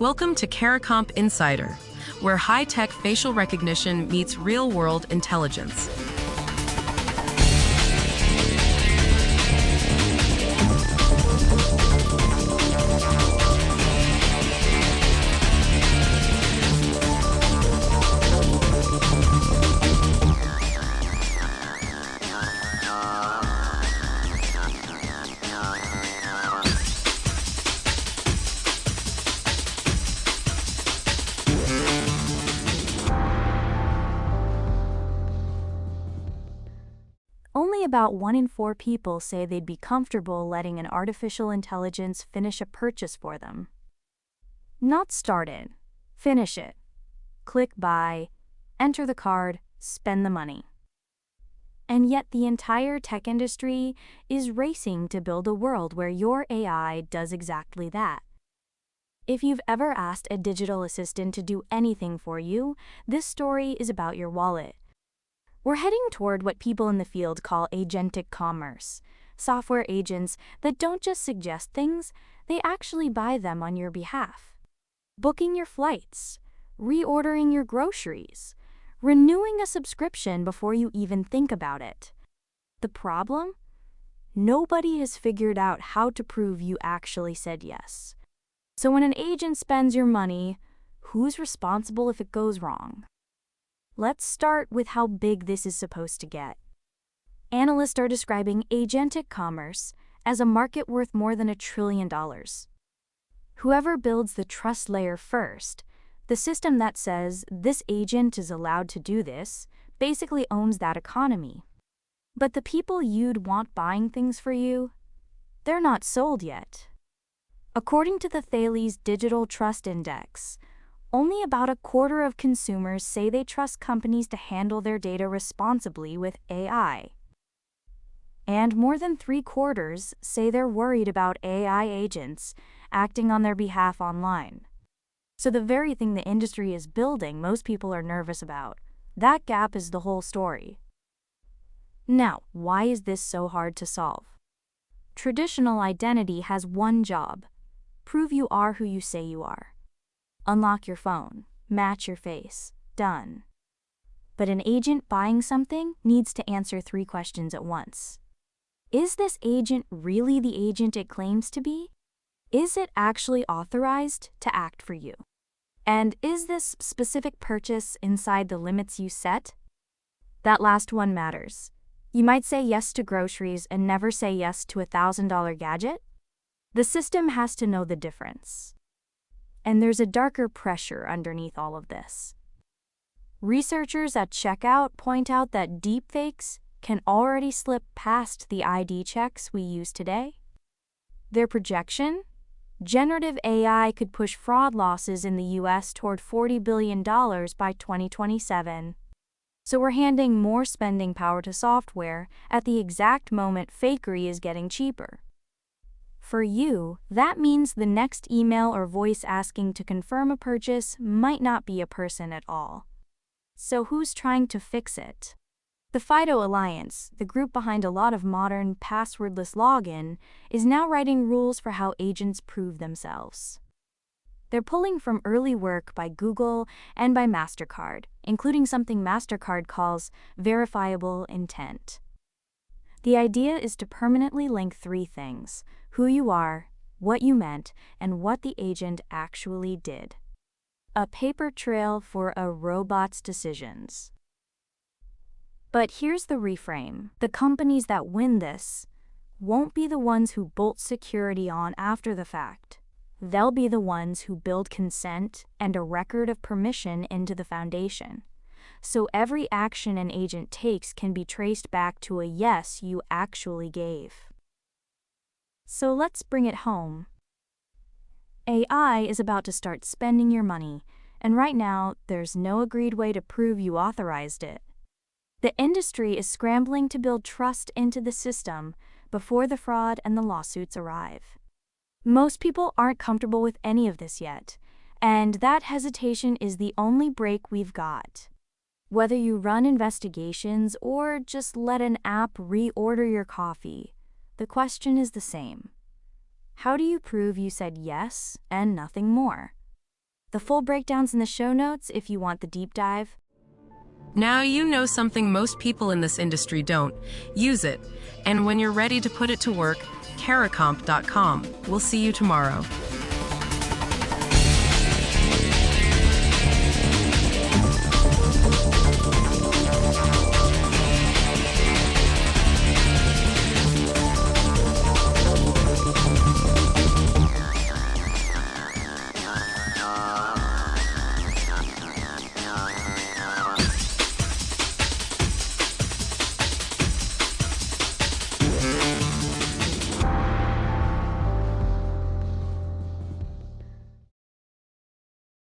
Welcome to Caracomp Insider, where high-tech facial recognition meets real-world intelligence. Only about 1 in 4 people say they'd be comfortable letting an artificial intelligence finish a purchase for them. Not start it, finish it. Click buy, enter the card, spend the money. And yet the entire tech industry is racing to build a world where your AI does exactly that. If you've ever asked a digital assistant to do anything for you, this story is about your wallet. We're heading toward what people in the field call agentic commerce, software agents that don't just suggest things, they actually buy them on your behalf. Booking your flights, reordering your groceries, renewing a subscription before you even think about it. The problem? Nobody has figured out how to prove you actually said yes. So when an agent spends your money, who's responsible if it goes wrong? Let's start with how big this is supposed to get. Analysts are describing agentic commerce as a market worth more than $1 trillion. Whoever builds the trust layer first, the system that says this agent is allowed to do this, basically owns that economy. But the people you'd want buying things for you, they're not sold yet. According to the Thales Digital Trust Index, only about 1/4 of consumers say they trust companies to handle their data responsibly with AI. And more than 3/4 say they're worried about AI agents acting on their behalf online. So the very thing the industry is building, most people are nervous about. That gap is the whole story. Now, why is this so hard to solve? Traditional identity has one job: prove you are who you say you are. Unlock your phone, match your face, done. But an agent buying something needs to answer 3 questions at once. Is this agent really the agent it claims to be? Is it actually authorized to act for you? And is this specific purchase inside the limits you set? That last one matters. You might say yes to groceries and never say yes to a $1,000 gadget. The system has to know the difference. And there's a darker pressure underneath all of this. Researchers at Checkout point out that deepfakes can already slip past the ID checks we use today. Their projection? Generative AI could push fraud losses in the US toward $40 billion by 2027. So we're handing more spending power to software at the exact moment fakery is getting cheaper. For you, that means the next email or voice asking to confirm a purchase might not be a person at all. So who's trying to fix it? The FIDO Alliance, the group behind a lot of modern passwordless login, is now writing rules for how agents prove themselves. They're pulling from early work by Google and by MasterCard, including something MasterCard calls verifiable intent. The idea is to permanently link 3 things: who you are, what you meant, and what the agent actually did. A paper trail for a robot's decisions. But here's the reframe. The companies that win this won't be the ones who bolt security on after the fact. They'll be the ones who build consent and a record of permission into the foundation. So every action an agent takes can be traced back to a yes you actually gave. So let's bring it home. AI is about to start spending your money, and right now there's no agreed way to prove you authorized it. The industry is scrambling to build trust into the system before the fraud and the lawsuits arrive. Most people aren't comfortable with any of this yet, and that hesitation is the only break we've got. Whether you run investigations or just let an app reorder your coffee, the question is the same. How do you prove you said yes and nothing more? The full breakdown's in the show notes if you want the deep dive. Now you know something most people in this industry don't. Use it. And when you're ready to put it to work, Caracomp.com. We'll see you tomorrow.